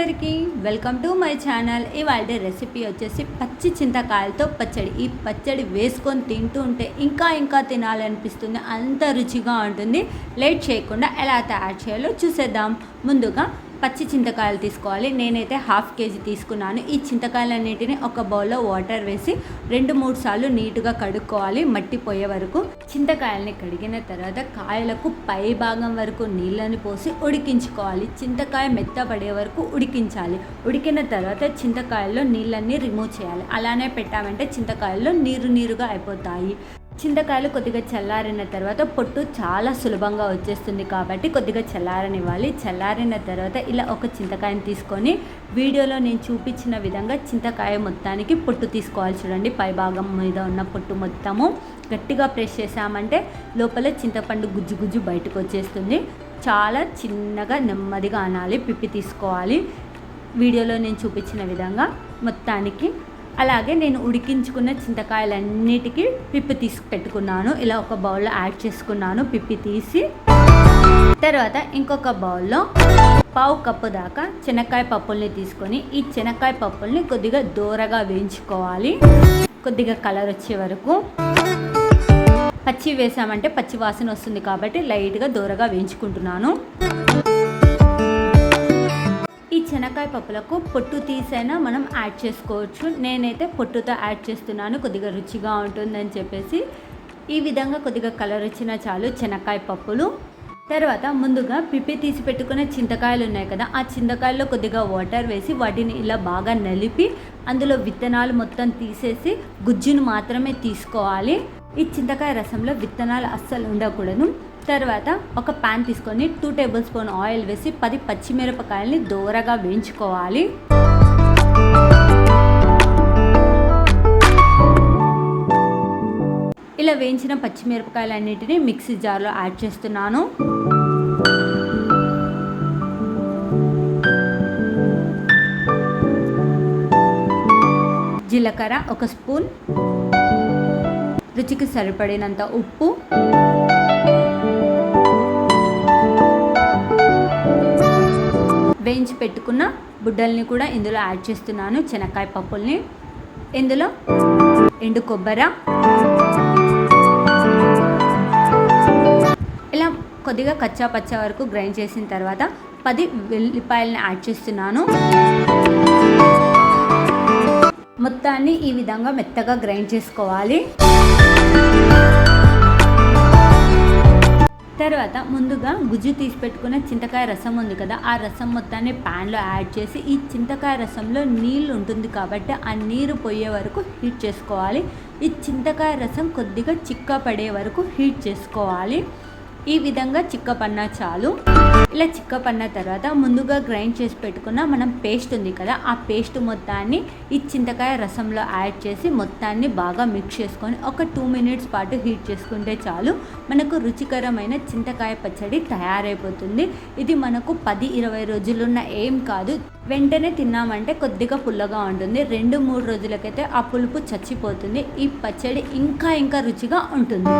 అందరికీ welcome to my channel. ఇవాళ recipe వచ్చేసి పచ్చి చింతకాయలతో పచ్చడి. ఈ పచ్చడి వేసుకొని తింటూ ఉంటే ఇంకా తినాలనిపిస్తుంది, అంత రుచిగా ఉంటుంది. లేట్ చేయకుండా ఎలా తయారు చేయాలో చూసేద్దాం. ముందుగా పచ్చి చింతకాయలు తీసుకోవాలి. నేనైతే 1/2 kg తీసుకున్నాను. ఈ చింతకాయలన్నిటిని ఒక బౌల్లో వాటర్ వేసి 2-3 సార్లు నీట్గా కడుక్కోవాలి, మట్టి పోయే వరకు. చింతకాయలని కడిగిన తర్వాత కాయలకు పై భాగం వరకు నీళ్ళని పోసి ఉడికించుకోవాలి. చింతకాయ మెత్తపడే వరకు ఉడికించాలి. ఉడికిన తర్వాత చింతకాయల్లో నీళ్ళన్నీ రిమూవ్ చేయాలి. అలానే పెట్టామంటే చింతకాయల్లో నీరుగా అయిపోతాయి. చింతకాయలు కొద్దిగా చల్లారిన తర్వాత పొట్టు చాలా సులభంగా వచ్చేస్తుంది కాబట్టి కొద్దిగా చల్లారనివ్వాలి. చల్లారిన తర్వాత ఇలా ఒక చింతకాయని తీసుకొని వీడియోలో నేను చూపించిన విధంగా చింతకాయ మొత్తానికి పొట్టు తీసుకోవాలి. చూడండి, పై భాగం మీద ఉన్న పొట్టు మొత్తము గట్టిగా ప్రెస్ చేసామంటే లోపల చింతపండు గుజ్జు బయటకు వచ్చేస్తుంది. చాలా చిన్నగా నెమ్మదిగా అనాలి, పిప్పి తీసుకోవాలి. వీడియోలో నేను చూపించిన విధంగా మొత్తానికి. అలాగే నేను ఉడికించుకున్న చింతకాయలన్నిటికీ పిప్పి తీసి పెట్టుకున్నాను. ఇలా ఒక బౌల్లో యాడ్ చేసుకున్నాను పిప్పి తీసి. తర్వాత ఇంకొక బౌల్లో 1/2 కప్పు దాకా శనక్కాయ పప్పుల్ని తీసుకొని ఈ శనక్కాయ పప్పుల్ని కొద్దిగా దోరగా వేయించుకోవాలి, కొద్దిగా కలర్ వచ్చే వరకు. పచ్చి వేసామంటే పచ్చి వాసన వస్తుంది కాబట్టి లైట్గా దోరగా వేయించుకుంటున్నాను. ఈ శనక్కాయ పప్పులకు పొట్టు తీసైనా మనం యాడ్ చేసుకోవచ్చు. నేనైతే పొట్టుతో యాడ్ చేస్తున్నాను, కొద్దిగా రుచిగా ఉంటుందని చెప్పేసి. ఈ విధంగా కొద్దిగా కలర్ వచ్చినా చాలు శనక్కాయ పప్పులు. తర్వాత ముందుగా పిప్పి తీసి పెట్టుకునే చింతకాయలు ఉన్నాయి కదా, ఆ చింతకాయల్లో కొద్దిగా వాటర్ వేసి వాటిని ఇలా బాగా నలిపి అందులో విత్తనాలు మొత్తం తీసేసి గుజ్జును మాత్రమే తీసుకోవాలి. ఈ చింతకాయ రసంలో విత్తనాలు అస్సలు ఉండకూడదు. తర్వాత ఒక ప్యాన్ తీసుకొని 2 టేబుల్ స్పూన్ ఆయిల్ వేసి 10 పచ్చిమిరపకాయలని దోరగా వేయించుకోవాలి. ఇలా వేయించిన పచ్చిమిరపకాయలన్నిటిని మిక్సీ జార్లో యాడ్ చేస్తున్నాను. జీలకర్ర 1 స్పూన్, రుచికి సరిపడినంత ఉప్పు, వేయించి పెట్టుకున్న బుడ్డల్ని కూడా ఇందులో యాడ్ చేస్తున్నాను, శనక్కాయ పప్పుల్ని. ఇందులో ఎండు కొబ్బరి, ఇలా కొద్దిగా కచ్చా పచ్చా వరకు గ్రైండ్ చేసిన తర్వాత 10 వెల్లిపాయలని యాడ్ చేస్తున్నాను. మొత్తాన్ని ఈ విధంగా మెత్తగా గ్రైండ్ చేసుకోవాలి. తర్వాత ముందుగా గుజ్జు తీసి పెట్టుకున్న చింతకాయ రసం ఉంది కదా, ఆ రసం మొత్తాన్ని ప్యాన్లో యాడ్ చేసి ఈ చింతకాయ రసంలో నీళ్ళు ఉంటుంది కాబట్టి ఆ నీరు పోయే వరకు హీట్ చేసుకోవాలి. ఈ చింతకాయ రసం కొద్దిగా చిక్క పడే వరకు హీట్ చేసుకోవాలి. ఈ విధంగా చిక్కపన్నా చాలు. ఇలా చిక్కపన్న తర్వాత ముందుగా గ్రైండ్ చేసి పెట్టుకున్న మనం పేస్ట్ ఉంది కదా, ఆ పేస్ట్ మొత్తాన్ని ఈ చింతకాయ రసంలో యాడ్ చేసి మొత్తాన్ని బాగా మిక్స్ చేసుకొని ఒక 2 మినిట్స్ పాటు హీట్ చేసుకుంటే చాలు. మనకు రుచికరమైన చింతకాయ పచ్చడి తయారైపోతుంది. ఇది మనకు 10-20 రోజులున్న ఏం కాదు, వెంటనే తిన్నామంటే కొద్దిగా పుల్లగా ఉంటుంది. 2-3 రోజులకైతే ఆ పులుపు చచ్చిపోతుంది. ఈ పచ్చడి ఇంకా రుచిగా ఉంటుంది.